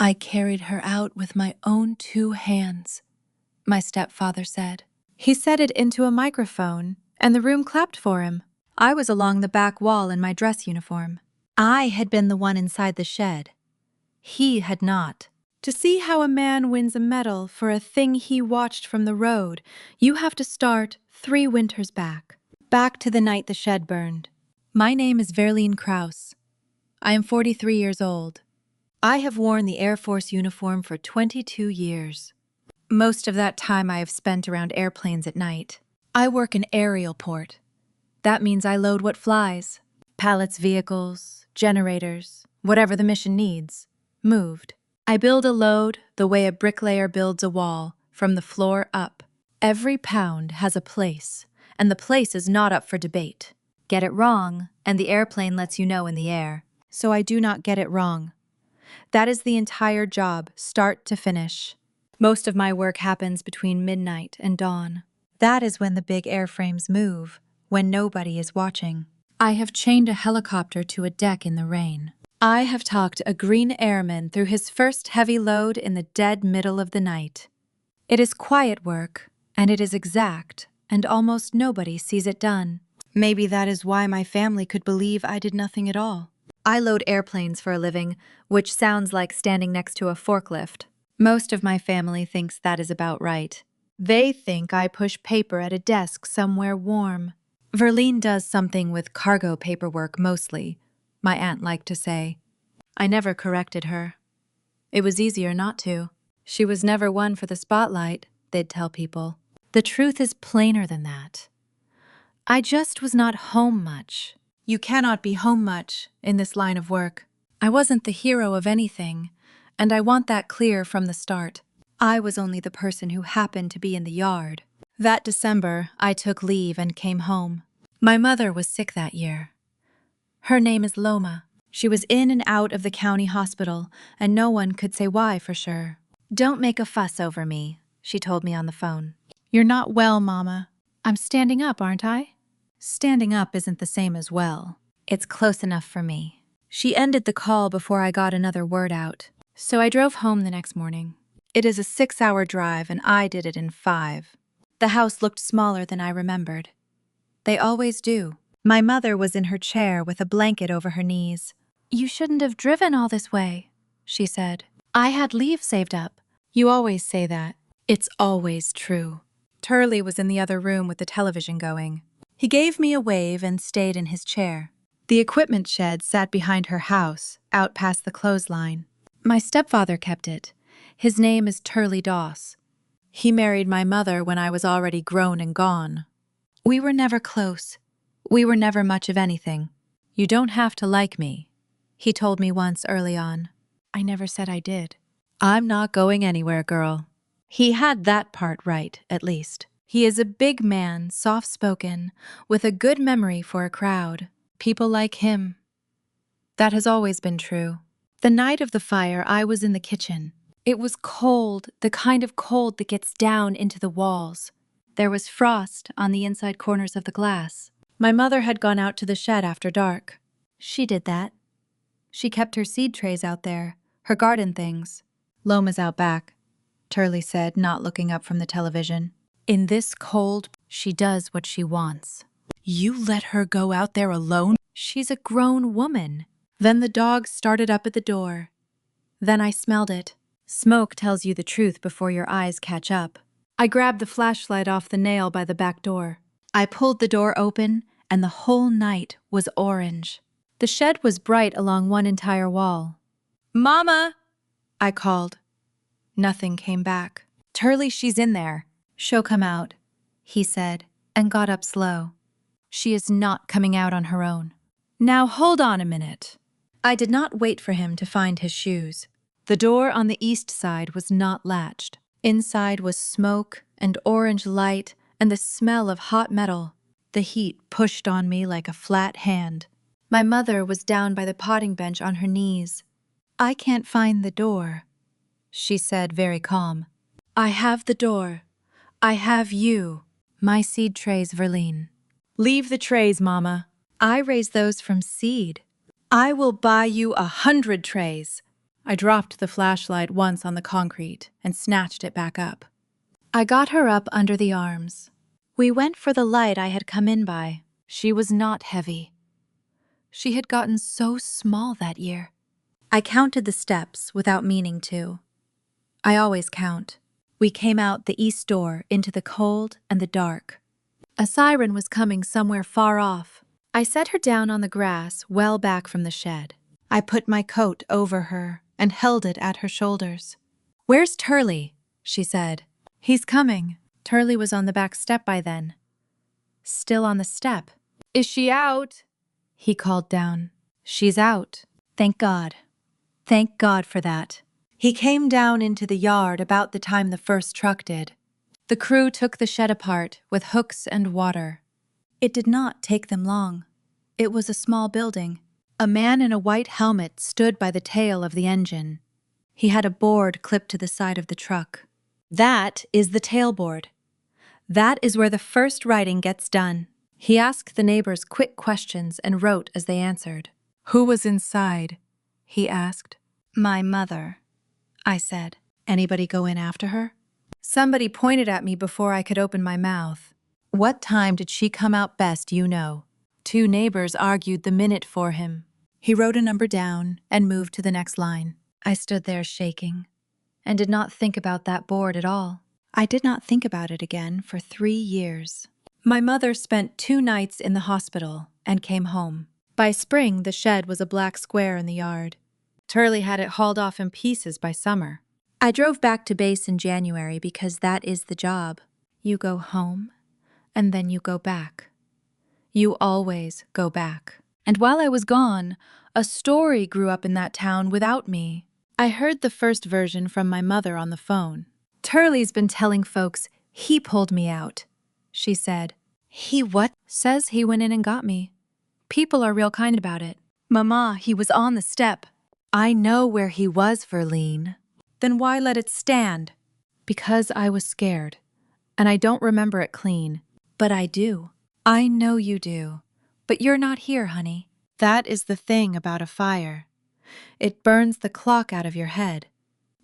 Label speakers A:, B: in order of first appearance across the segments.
A: I carried her out with my own 2 hands, my stepfather said. He said it into a microphone, and the room clapped for him. I was along the back wall in my dress uniform. I had been the one inside the shed. He had not. To see how a man wins a medal for a thing he watched from the road, you have to start 3 winters back to the night the shed burned. My name is Verlene Kraus. I am 43 years old. I have worn the Air Force uniform for 22 years. Most of that time I have spent around airplanes at night. I work in aerial port. That means I load what flies. Pallets, vehicles, generators, whatever the mission needs, moved. I build a load the way a bricklayer builds a wall, from the floor up. Every pound has a place, and the place is not up for debate. Get it wrong, and the airplane lets you know in the air. So I do not get it wrong. That is the entire job, start to finish. Most of my work happens between midnight and dawn. That is when the big airframes move, when nobody is watching. I have chained a helicopter to a deck in the rain. I have talked a green airman through his first heavy load in the dead middle of the night. It is quiet work, and it is exact, and almost nobody sees it done. Maybe that is why my family could believe I did nothing at all. I load airplanes for a living, which sounds like standing next to a forklift. Most of my family thinks that is about right. They think I push paper at a desk somewhere warm. Verlene does something with cargo paperwork mostly, my aunt liked to say. I never corrected her. It was easier not to. She was never one for the spotlight, they'd tell people. The truth is plainer than that. I just was not home much. You cannot be home much in this line of work. I wasn't the hero of anything, and I want that clear from the start. I was only the person who happened to be in the yard. That December, I took leave and came home. My mother was sick that year. Her name is Loma. She was in and out of the county hospital, and no one could say why for sure. Don't make a fuss over me, she told me on the phone. You're not well, Mama. I'm standing up, aren't I? Standing up isn't the same as well. It's close enough for me. She ended the call before I got another word out. So I drove home the next morning. It is a 6-hour drive, and I did it in 5. The house looked smaller than I remembered. They always do. My mother was in her chair with a blanket over her knees. You shouldn't have driven all this way, she said. I had leave saved up. You always say that. It's always true. Turley was in the other room with the television going. He gave me a wave and stayed in his chair. The equipment shed sat behind her house, out past the clothesline. My stepfather kept it. His name is Turley Doss. He married my mother when I was already grown and gone. We were never close. We were never much of anything. You don't have to like me, he told me once early on. I never said I did. I'm not going anywhere, girl. He had that part right, at least. He is a big man, soft-spoken, with a good memory for a crowd. People like him. That has always been true. The night of the fire, I was in the kitchen. It was cold, the kind of cold that gets down into the walls. There was frost on the inside corners of the glass. My mother had gone out to the shed after dark. She did that. She kept her seed trays out there, her garden things. Loma's out back, Turley said, not looking up from the television. In this cold, she does what she wants. You let her go out there alone? She's a grown woman. Then the dog started up at the door. Then I smelled it. Smoke tells you the truth before your eyes catch up. I grabbed the flashlight off the nail by the back door. I pulled the door open, and the whole night was orange. The shed was bright along one entire wall. Mama! I called. Nothing came back. Turley, she's in there. She'll come out, he said, and got up slow. She is not coming out on her own. Now hold on a minute. I did not wait for him to find his shoes. The door on the east side was not latched. Inside was smoke and orange light and the smell of hot metal. The heat pushed on me like a flat hand. My mother was down by the potting bench on her knees. I can't find the door, she said, very calm. I have the door. I have you. My seed trays, Verlene. Leave the trays, Mama. I raise those from seed. I will buy you 100 trays. I dropped the flashlight once on the concrete and snatched it back up. I got her up under the arms. We went for the light I had come in by. She was not heavy. She had gotten so small that year. I counted the steps without meaning to. I always count. We came out the east door into the cold and the dark. A siren was coming somewhere far off. I set her down on the grass well back from the shed. I put my coat over her and held it at her shoulders. "Where's Turley?" she said. "He's coming." Turley was on the back step by then. Still on the step. "Is she out?" he called down. "She's out. Thank God. Thank God for that." He came down into the yard about the time the first truck did. The crew took the shed apart with hooks and water. It did not take them long. It was a small building. A man in a white helmet stood by the tail of the engine. He had a board clipped to the side of the truck. "That is the tailboard. That is where the first writing gets done." He asked the neighbors quick questions and wrote as they answered. "Who was inside?" he asked. "My mother," I said. "Anybody go in after her?" Somebody pointed at me before I could open my mouth. "What time did she come out best, you know?" Two neighbors argued the minute for him. He wrote a number down and moved to the next line. I stood there shaking and did not think about that board at all. I did not think about it again for 3 years. My mother spent 2 nights in the hospital and came home. By spring, the shed was a black square in the yard. Turley had it hauled off in pieces by summer. I drove back to base in January because that is the job. You go home, and then you go back. You always go back. And while I was gone, a story grew up in that town without me. I heard the first version from my mother on the phone. "Turley's been telling folks he pulled me out," she said. "He what?" "Says he went in and got me. People are real kind about it." "Mama, he was on the step." "I know where he was, Verlene." "Then why let it stand?" "Because I was scared, and I don't remember it clean. But I do." "I know you do, but you're not here, honey. That is the thing about a fire. It burns the clock out of your head.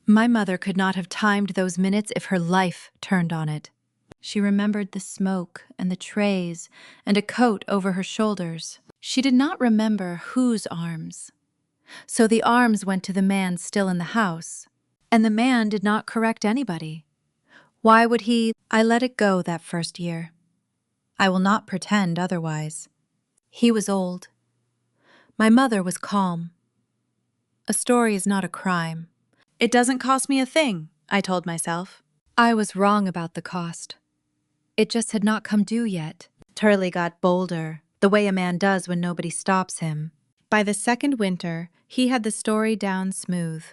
A: My mother could not have timed those minutes if her life turned on it." She remembered the smoke and the trays and a coat over her shoulders. She did not remember whose arms. So the arms went to the man still in the house. And the man did not correct anybody. Why would he? I let it go that first year. I will not pretend otherwise. He was old. My mother was calm. A story is not a crime. It doesn't cost me a thing, I told myself. I was wrong about the cost. It just had not come due yet. Turley got bolder, the way a man does when nobody stops him. By the second winter, he had the story down smooth.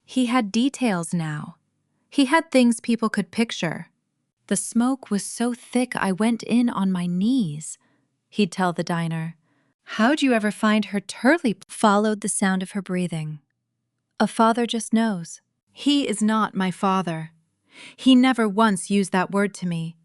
A: He had details now. He had things people could picture. "The smoke was so thick I went in on my knees," he'd tell the diner. "How'd you ever find her?" Turley followed the sound of her breathing. A father just knows. He is not my father. He never once used that word to me.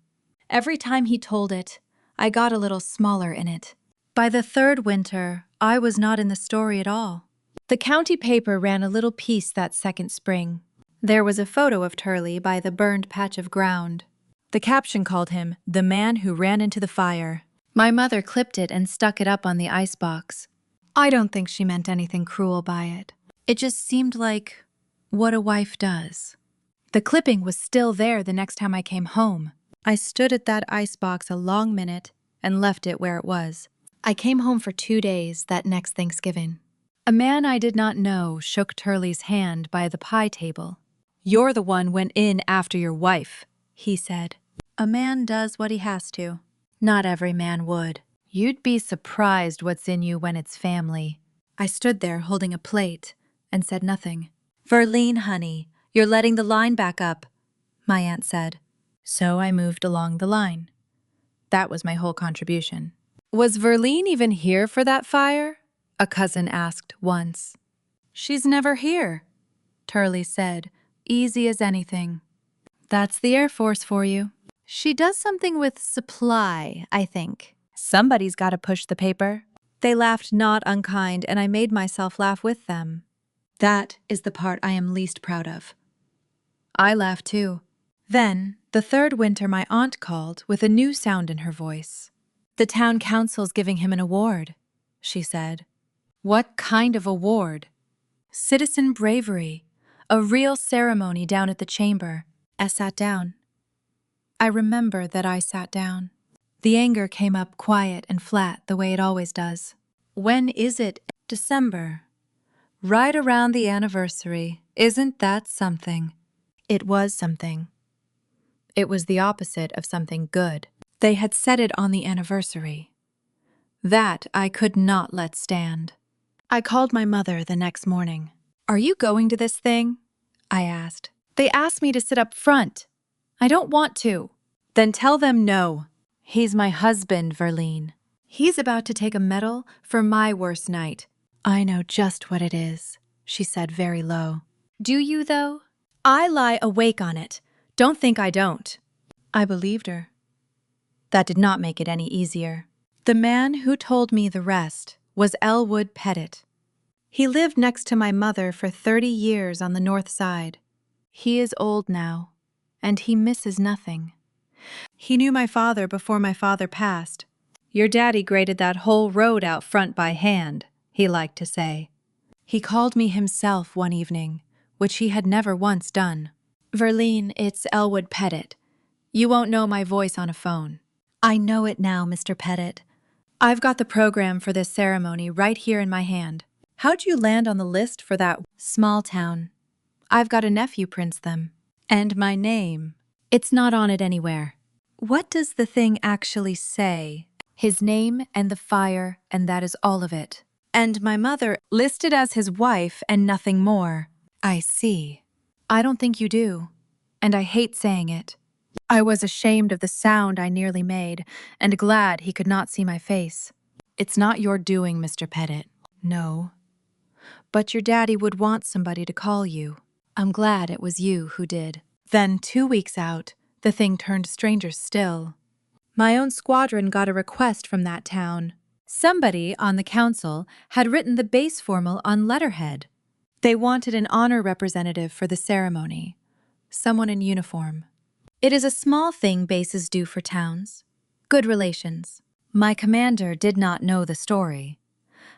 A: Every time he told it, I got a little smaller in it. By the third winter, I was not in the story at all. The county paper ran a little piece that second spring. There was a photo of Turley by the burned patch of ground. The caption called him "the man who ran into the fire." My mother clipped it and stuck it up on the icebox. I don't think she meant anything cruel by it. It just seemed like what a wife does. The clipping was still there the next time I came home. I stood at that icebox a long minute and left it where it was. I came home for 2 days that next Thanksgiving. A man I did not know shook Turley's hand by the pie table. "You're the one went in after your wife," he said. "A man does what he has to. Not every man would. You'd be surprised what's in you when it's family." I stood there holding a plate and said nothing. "Verlene, honey, you're letting the line back up," my aunt said. So I moved along the line. That was my whole contribution. "Was Verlene even here for that fire?" a cousin asked once. "She's never here," Turley said, easy as anything. "That's the Air Force for you. She does something with supply, I think. Somebody's got to push the paper." They laughed not unkind, and I made myself laugh with them. That is the part I am least proud of. I laughed too. Then, the third winter, my aunt called with a new sound in her voice. "The town council's giving him an award," she said. "What kind of award?" "Citizen bravery. A real ceremony down at the chamber." I sat down. I remember that I sat down. The anger came up quiet and flat the way it always does. "When is it?" "December. Right around the anniversary. Isn't that something?" It was something. It was the opposite of something good. They had said it on the anniversary. That I could not let stand. I called my mother the next morning. "Are you going to this thing?" I asked. "They asked me to sit up front. I don't want to." "Then tell them no. He's my husband, Verlene. He's about to take a medal for my worst night." "I know just what it is," she said very low. "Do you, though?" "I lie awake on it. Don't think I don't." I believed her. That did not make it any easier. The man who told me the rest was Elwood Pettit. He lived next to my mother for 30 years on the north side. He is old now, and he misses nothing. He knew my father before my father passed. "Your daddy graded that whole road out front by hand," he liked to say. He called me himself one evening, which he had never once done. "Verlene, it's Elwood Pettit. You won't know my voice on a phone." "I know it now, Mr. Pettit. I've got the program for this ceremony right here in my hand. How'd you land on the list for that small town? I've got a nephew prints them. And my name. It's not on it anywhere." "What does the thing actually say?" "His name and the fire, and that is all of it. And my mother listed as his wife and nothing more." "I see. I don't think you do. And I hate saying it." I was ashamed of the sound I nearly made, and glad he could not see my face. "It's not your doing, Mr. Pettit." "No. But your daddy would want somebody to call you. I'm glad it was you who did." Then 2 weeks out, the thing turned stranger still. My own squadron got a request from that town. Somebody on the council had written the base formal on letterhead. They wanted an honor representative for the ceremony, someone in uniform. It is a small thing bases do for towns. Good relations. My commander did not know the story.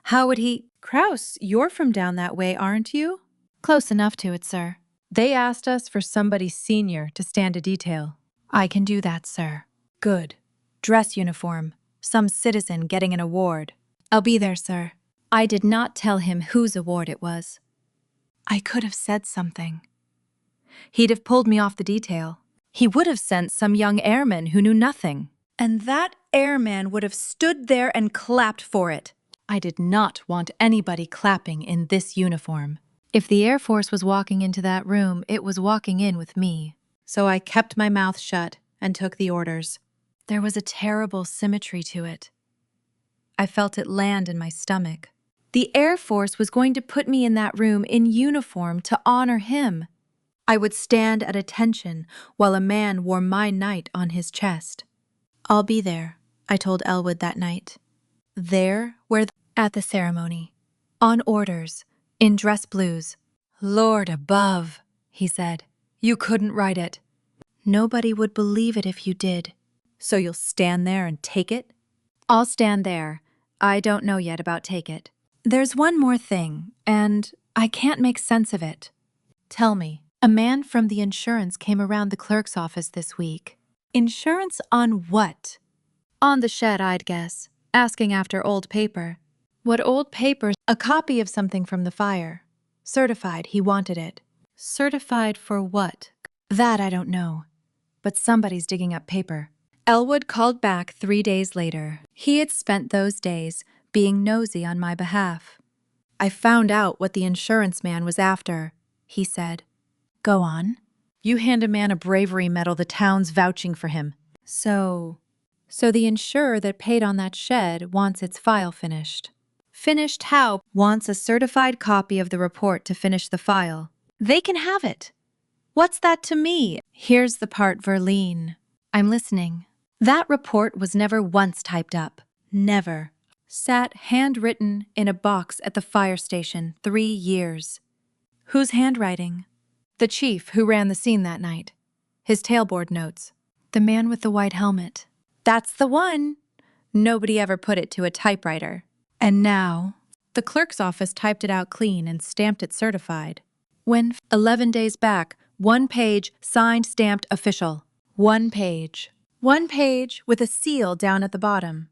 A: How would he— "Kraus, you're from down that way, aren't you?" "Close enough to it, sir." "They asked us for somebody senior to stand a detail." "I can do that, sir." "Good. Dress uniform. Some citizen getting an award." "I'll be there, sir." I did not tell him whose award it was. I could have said something. He'd have pulled me off the detail. He would have sent some young airman who knew nothing. And that airman would have stood there and clapped for it. I did not want anybody clapping in this uniform. If the Air Force was walking into that room, it was walking in with me. So I kept my mouth shut and took the orders. There was a terrible symmetry to it. I felt it land in my stomach. The Air Force was going to put me in that room in uniform to honor him. I would stand at attention while a man wore my knight on his chest. "I'll be there," I told Elwood that night. There, at the ceremony. On orders, in dress blues. "Lord above," he said. "You couldn't write it." "Nobody would believe it if you did." "So you'll stand there and take it?" "I'll stand there. I don't know yet about take it. There's one more thing, and I can't make sense of it." "Tell me." "A man from the insurance came around the clerk's office this week." "Insurance on what?" "On the shed, I'd guess. Asking after old paper." "What old paper?" "A copy of something from the fire. Certified he wanted it." "Certified for what?" "That I don't know. But somebody's digging up paper." Elwood called back 3 days later. He had spent those days being nosy on my behalf. "I found out what the insurance man was after," he said. "Go on." "You hand a man a bravery medal, the town's vouching for him." So the insurer that paid on that shed wants its file finished." "Finished how?" "Wants a certified copy of the report to finish the file." "They can have it. What's that to me?" "Here's the part, Verlene. I'm listening. That report was never once typed up. Never. Sat handwritten in a box at the fire station 3 years. Whose handwriting? The chief who ran the scene that night. His tailboard notes. The man with the white helmet. That's the one! Nobody ever put it to a typewriter. And now, the clerk's office typed it out clean and stamped it certified. When 11 days back, 1 page, signed, stamped, official. 1 page. 1 page with a seal down at the bottom.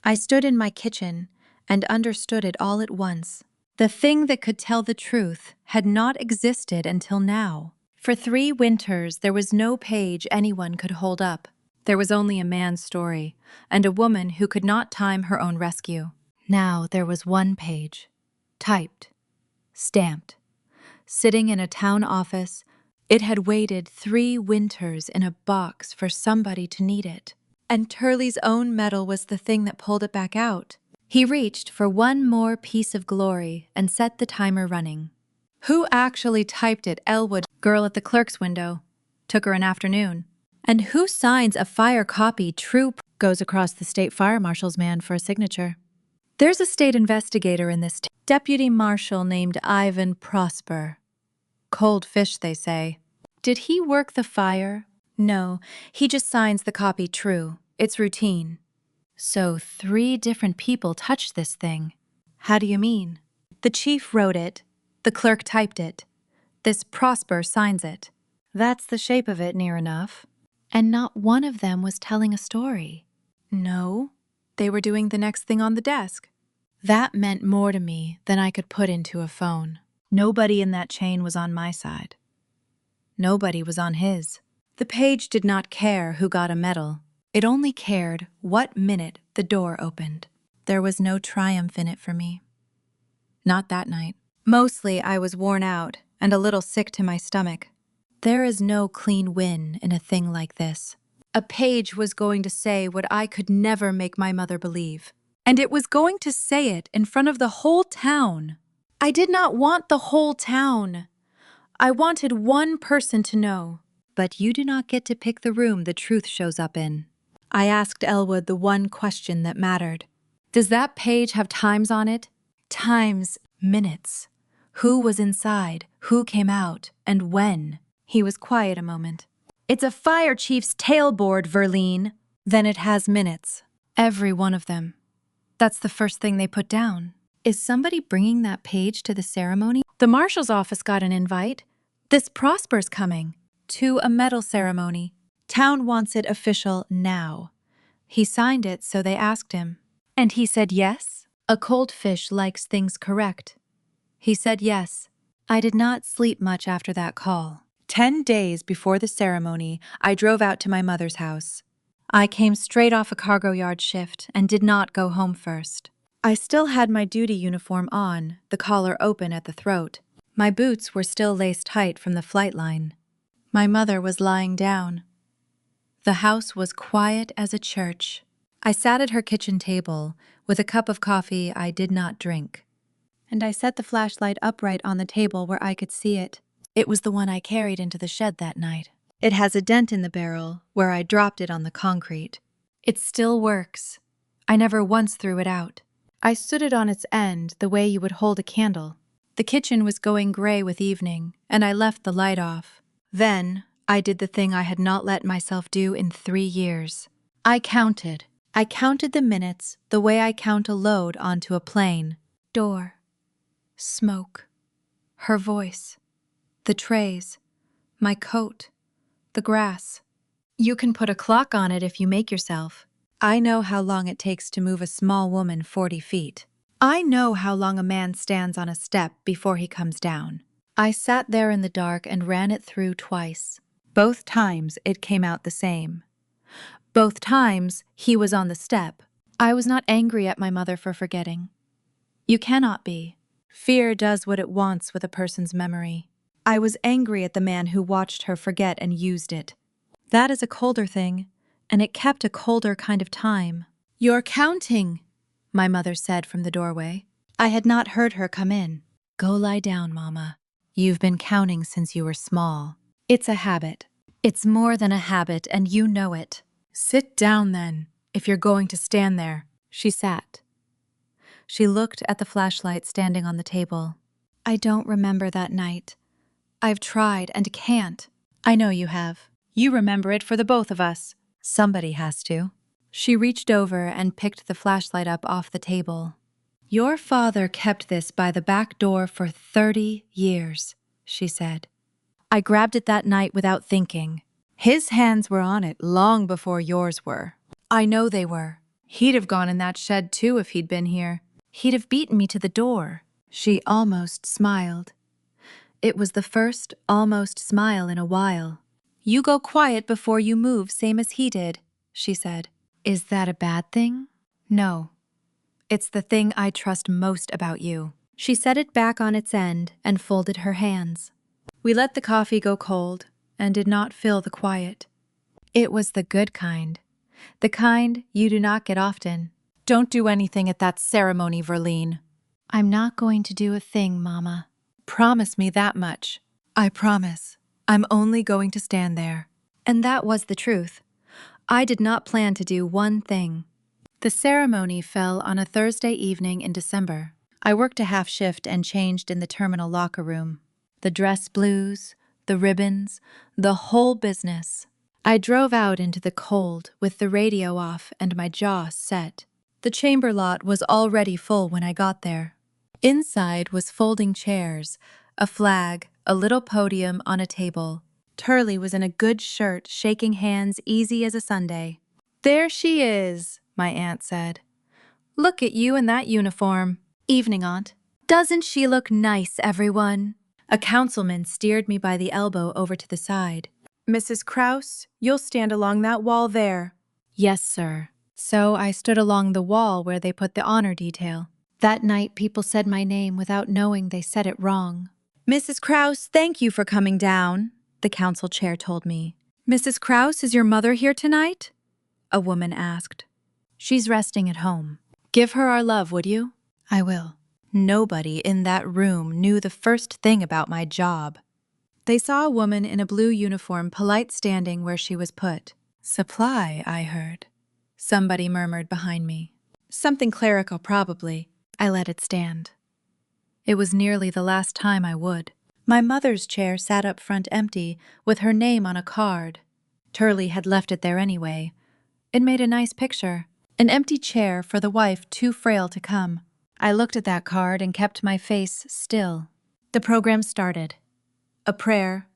A: I stood in my kitchen and understood it all at once. The thing that could tell the truth had not existed until now. For 3 winters, there was no page anyone could hold up. There was only a man's story, and a woman who could not time her own rescue. Now there was 1 page, typed, stamped, sitting in a town office. It had waited 3 winters in a box for somebody to need it. And Turley's own medal was the thing that pulled it back out. He reached for 1 more piece of glory and set the timer running. Who actually typed it? Elwood, girl at the clerk's window. Took her an afternoon. And who signs a fire copy true? Goes across the state fire marshal's man for a signature. There's a state investigator in this deputy marshal named Ivan Prosper. Cold fish, they say. Did he work the fire? No, he just signs the copy true. It's routine. So 3 different people touched this thing. How do you mean? The chief wrote it. The clerk typed it. This Prosper signs it. That's the shape of it, near enough. And not one of them was telling a story. No, they were doing the next thing on the desk. That meant more to me than I could put into a phone. Nobody in that chain was on my side. Nobody was on his. The page did not care who got a medal. It only cared what minute the door opened. There was no triumph in it for me. Not that night. Mostly I was worn out and a little sick to my stomach. There is no clean win in a thing like this. A page was going to say what I could never make my mother believe. And it was going to say it in front of the whole town. I did not want the whole town. I wanted 1 person to know. But you do not get to pick the room the truth shows up in. I asked Elwood the one question that mattered. Does that page have times on it? Times, minutes. Who was inside, who came out, and when? He was quiet a moment. It's a fire chief's tailboard, Verlene. Then it has minutes. Every one of them. That's the first thing they put down. Is somebody bringing that page to the ceremony? The marshal's office got an invite. This Prosper's coming. To a medal ceremony. Town wants it official now. He signed it, so they asked him. And he said yes? A cold fish likes things correct. He said yes. I did not sleep much after that call. 10 days before the ceremony, I drove out to my mother's house. I came straight off a cargo yard shift and did not go home first. I still had my duty uniform on, the collar open at the throat. My boots were still laced tight from the flight line. My mother was lying down. The house was quiet as a church. I sat at her kitchen table with a cup of coffee I did not drink. And I set the flashlight upright on the table where I could see it. It was the one I carried into the shed that night. It has a dent in the barrel where I dropped it on the concrete. It still works. I never once threw it out. I stood it on its end the way you would hold a candle. The kitchen was going gray with evening, and I left the light off. Then, I did the thing I had not let myself do in 3 years. I counted. I counted the minutes the way I count a load onto a plane. Door. Smoke. Her voice. The trays. My coat. The grass. You can put a clock on it if you make yourself. I know how long it takes to move a small woman 40 feet. I know how long a man stands on a step before he comes down. I sat there in the dark and ran it through twice. Both times it came out the same. Both times he was on the step. I was not angry at my mother for forgetting. You cannot be. Fear does what it wants with a person's memory. I was angry at the man who watched her forget and used it. That is a colder thing, and it kept a colder kind of time. You're counting, my mother said from the doorway. I had not heard her come in. Go lie down, Mama. You've been counting since you were small. It's a habit. It's more than a habit, and you know it. Sit down then, if you're going to stand there. She sat. She looked at the flashlight standing on the table. I don't remember that night. I've tried and can't. I know you have. You remember it for the both of us. Somebody has to. She reached over and picked the flashlight up off the table. Your father kept this by the back door for 30 years, she said. I grabbed it that night without thinking. His hands were on it long before yours were. I know they were. He'd have gone in that shed too if he'd been here. He'd have beaten me to the door. She almost smiled. It was the first almost smile in a while. You go quiet before you move, same as he did, she said. Is that a bad thing? No. It's the thing I trust most about you. She set it back on its end and folded her hands. We let the coffee go cold and did not fill the quiet. It was the good kind. The kind you do not get often. Don't do anything at that ceremony, Verlene. I'm not going to do a thing, Mama. Promise me that much. I promise. I'm only going to stand there. And that was the truth. I did not plan to do one thing. The ceremony fell on a Thursday evening in December. I worked a half shift and changed in the terminal locker room. The dress blues, the ribbons, the whole business. I drove out into the cold with the radio off and my jaw set. The chamber lot was already full when I got there. Inside was folding chairs, a flag, a little podium on a table. Turley was in a good shirt, shaking hands easy as a Sunday. There she is, my aunt said. Look at you in that uniform. Evening, Aunt. Doesn't she look nice, everyone? A councilman steered me by the elbow over to the side. Mrs. Kraus, you'll stand along that wall there. Yes, sir. So I stood along the wall where they put the honor detail. That night, people said my name without knowing they said it wrong. Mrs. Kraus, thank you for coming down, the council chair told me. Mrs. Kraus, is your mother here tonight? A woman asked. She's resting at home. Give her our love, would you? I will. Nobody in that room knew the first thing about my job. They saw a woman in a blue uniform polite standing where she was put. Supply, I heard. Somebody murmured behind me. Something clerical, probably. I let it stand. It was nearly the last time I would. My mother's chair sat up front empty, with her name on a card. Turley had left it there anyway. It made a nice picture. An empty chair for the wife too frail to come. I looked at that card and kept my face still. The program started. A prayer,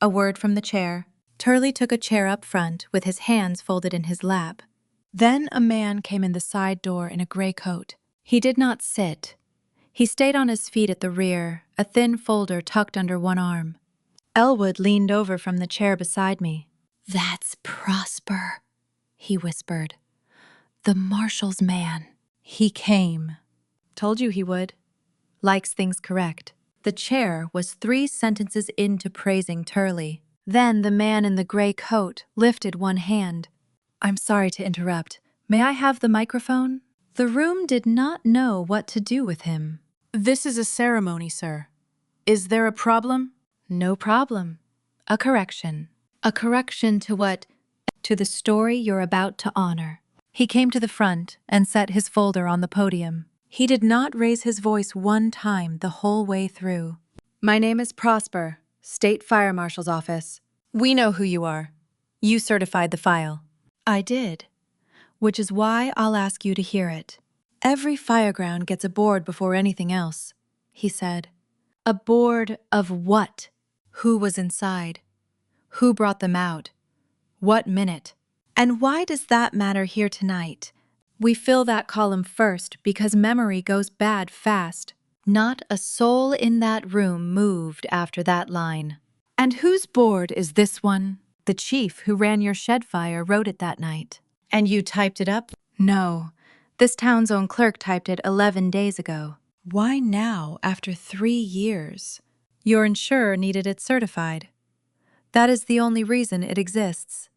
A: a word from the chair. Turley took a chair up front with his hands folded in his lap. Then a man came in the side door in a gray coat. He did not sit. He stayed on his feet at the rear, a thin folder tucked under one arm. Elwood leaned over from the chair beside me. That's Prosper, he whispered. The marshal's man. He came. Told you he would. Likes things correct. The chair was 3 sentences into praising Turley. Then the man in the gray coat lifted one hand. I'm sorry to interrupt. May I have the microphone? The room did not know what to do with him. This is a ceremony, sir. Is there a problem? No problem. A correction. A correction to what? To the story you're about to honor. He came to the front and set his folder on the podium. He did not raise his voice one time the whole way through. My name is Prosper, State Fire Marshal's office. We know who you are. You certified the file. I did, which is why I'll ask you to hear it. Every fireground gets a board before anything else, he said. A board of what? Who was inside? Who brought them out? What minute? And why does that matter here tonight? We fill that column first because memory goes bad fast. Not a soul in that room moved after that line. And whose board is this one? The chief who ran your shed fire wrote it that night. And you typed it up? No. This town's own clerk typed it 11 days ago. Why now, after 3 years? Your insurer needed it certified. That is the only reason it exists.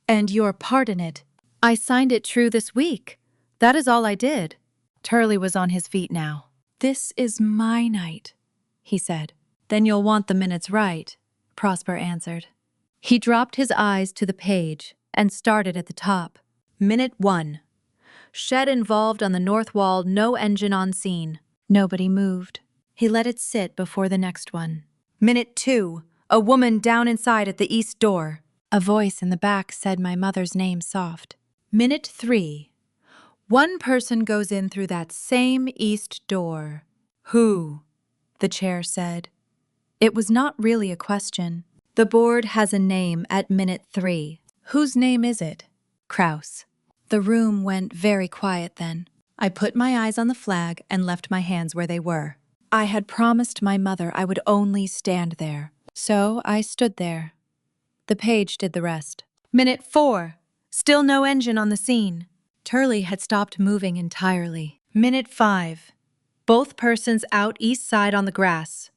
A: And your part in it. I signed it true this week. That is all I did. Turley was on his feet now. This is my night, he said. Then you'll want the minutes right, Prosper answered. He dropped his eyes to the page and started at the top. Minute 1. Shed involved on the north wall, no engine on scene. Nobody moved. He let it sit before the next one. Minute 2. A woman down inside at the east door. A voice in the back said my mother's name soft. Minute 3. One person goes in through that same east door. Who? The chair said. It was not really a question. The board has a name at minute 3. Whose name is it? Kraus. The room went very quiet then. I put my eyes on the flag and left my hands where they were. I had promised my mother I would only stand there. So I stood there. The page did the rest. Minute 4. Still no engine on the scene. Turley had stopped moving entirely. Minute 5. Both persons out east side on the grass.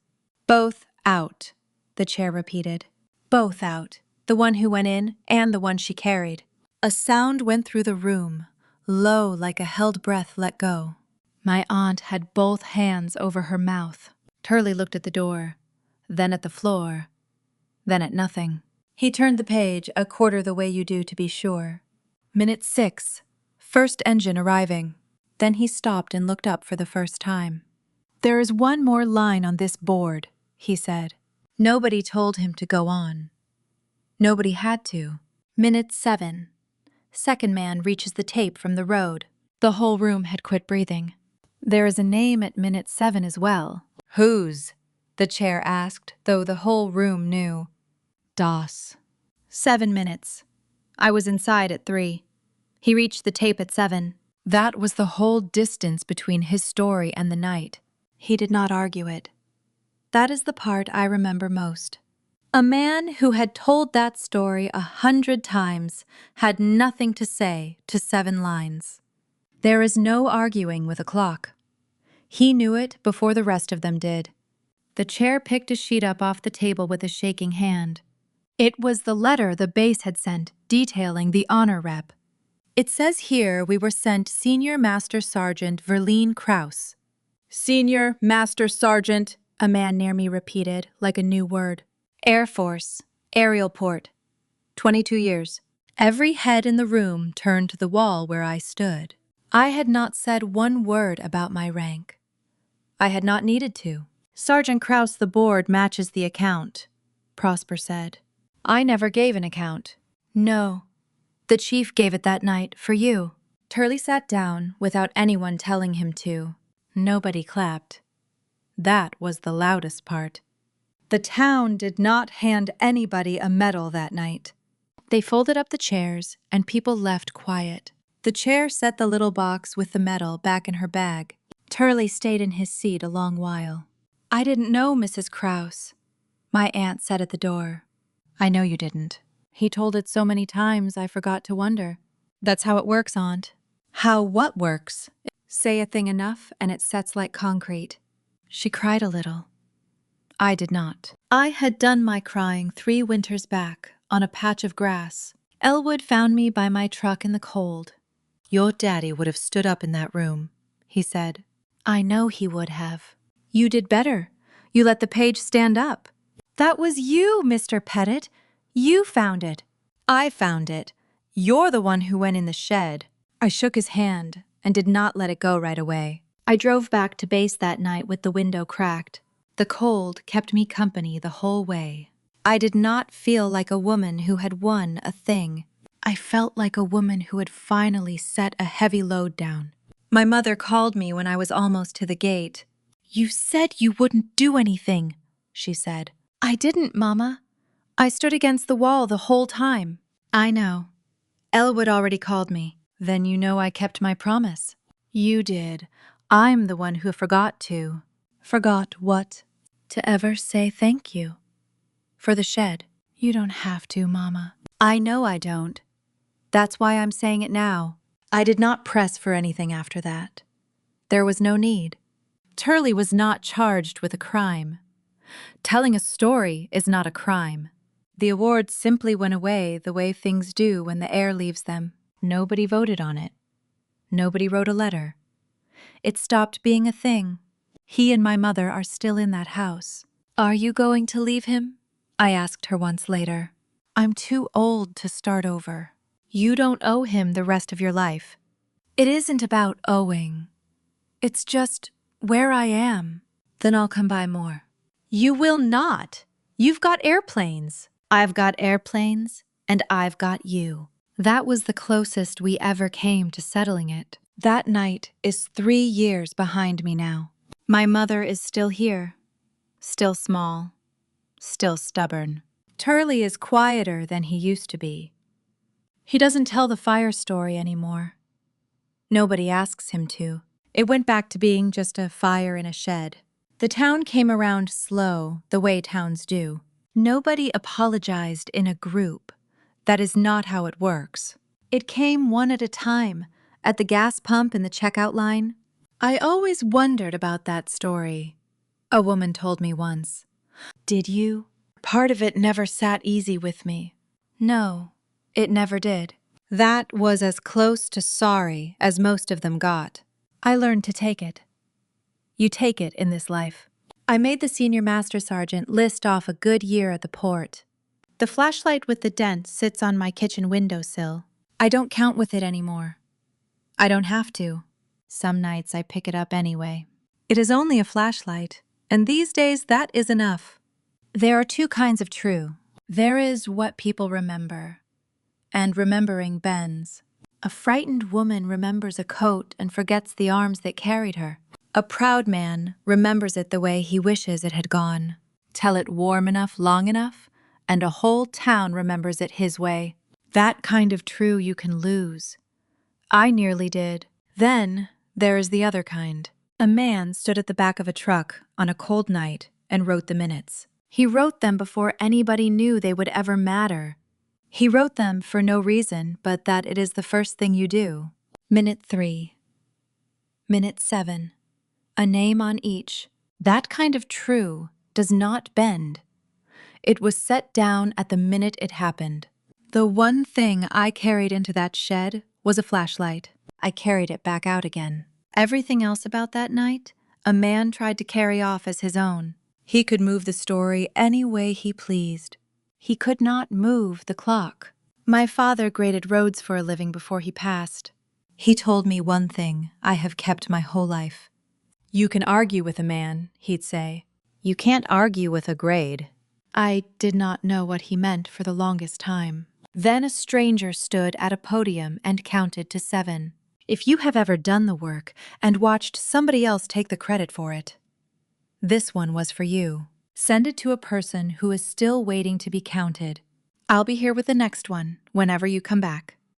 A: Both out, the chair repeated. Both out. The one who went in and the one she carried. A sound went through the room, low like a held breath let go. My aunt had both hands over her mouth. Turley looked at the door, then at the floor, then at nothing. He turned the page a quarter the way you do to be sure. Minute 6. First engine arriving. Then he stopped and looked up for the first time. There is one more line on this board, he said. Nobody told him to go on. Nobody had to. Minute 7. Second man reaches the tape from the road. The whole room had quit breathing. There is a name at minute 7 as well. Whose? The chair asked, though the whole room knew. Doss. 7 minutes. I was inside at 3. He reached the tape at 7. That was the whole distance between his story and the night. He did not argue it. That is the part I remember most. A man who had told that story 100 times had nothing to say to 7 lines. There is no arguing with a clock. He knew it before the rest of them did. The chair picked a sheet up off the table with a shaking hand. It was the letter the base had sent detailing the honor rep. It says here we were sent Senior Master Sergeant Verlene Kraus. Senior Master Sergeant, a man near me repeated like a new word. Air Force, aerial port. 22 years. Every head in the room turned to the wall where I stood. I had not said one word about my rank. I had not needed to. Sergeant Kraus, the board matches the account, Prosper said. I never gave an account. No. The chief gave it that night for you. Turley sat down without anyone telling him to. Nobody clapped. That was the loudest part. The town did not hand anybody a medal that night. They folded up the chairs and people left quiet. The chair set the little box with the medal back in her bag. Turley stayed in his seat a long while. I didn't know Mrs. Kraus, my aunt said at the door. I know you didn't. He told it so many times I forgot to wonder. That's how it works, Aunt. How what works? Say a thing enough and it sets like concrete. She cried a little. I did not. I had done my crying 3 winters back on a patch of grass. Elwood found me by my truck in the cold. Your daddy would have stood up in that room, he said. I know he would have. You did better. You let the page stand up. That was you, Mr. Pettit. You found it. I found it. You're the one who went in the shed. I shook his hand and did not let it go right away. I drove back to base that night with the window cracked. The cold kept me company the whole way. I did not feel like a woman who had won a thing. I felt like a woman who had finally set a heavy load down. My mother called me when I was almost to the gate. You said you wouldn't do anything, she said. I didn't, Mama. I stood against the wall the whole time. I know. Elwood already called me. Then you know I kept my promise. You did. I'm the one who forgot to. Forgot what? To ever say thank you. For the shed. You don't have to, Mama. I know I don't. That's why I'm saying it now. I did not press for anything after that. There was no need. Turley was not charged with a crime. Telling a story is not a crime. The award simply went away the way things do when the air leaves them. Nobody voted on it. Nobody wrote a letter. It stopped being a thing. He and my mother are still in that house. Are you going to leave him? I asked her once later. I'm too old to start over. You don't owe him the rest of your life. It isn't about owing. It's just where I am. Then I'll come by more. You will not. You've got airplanes. I've got airplanes, and I've got you. That was the closest we ever came to settling it. That night is 3 years behind me now. My mother is still here, still small, still stubborn. Turley is quieter than he used to be. He doesn't tell the fire story anymore. Nobody asks him to. It went back to being just a fire in a shed. The town came around slow, the way towns do. Nobody apologized in a group. That is not how it works. It came one at a time, at the gas pump in the checkout line. I always wondered about that story, a woman told me once. Did you? Part of it never sat easy with me. No, it never did. That was as close to sorry as most of them got. I learned to take it. You take it in this life. I made the senior master sergeant list off a good year at the port. The flashlight with the dent sits on my kitchen windowsill. I don't count with it anymore. I don't have to. Some nights I pick it up anyway. It is only a flashlight, and these days that is enough. There are two kinds of true. There is what people remember, and remembering bends. A frightened woman remembers a coat and forgets the arms that carried her. A proud man remembers it the way he wishes it had gone. Tell it warm enough, long enough, and a whole town remembers it his way. That kind of true you can lose. I nearly did. Then there is the other kind. A man stood at the back of a truck on a cold night and wrote the minutes. He wrote them before anybody knew they would ever matter. He wrote them for no reason but that it is the first thing you do. Minute 3. Minute 7. A name on each. That kind of true does not bend. It was set down at the minute it happened. The one thing I carried into that shed was a flashlight. I carried it back out again. Everything else about that night, a man tried to carry off as his own. He could move the story any way he pleased. He could not move the clock. My father graded roads for a living before he passed. He told me one thing I have kept my whole life. You can argue with a man, he'd say. You can't argue with a grade. I did not know what he meant for the longest time. Then a stranger stood at a podium and counted to 7. If you have ever done the work and watched somebody else take the credit for it, this one was for you. Send it to a person who is still waiting to be counted. I'll be here with the next one whenever you come back.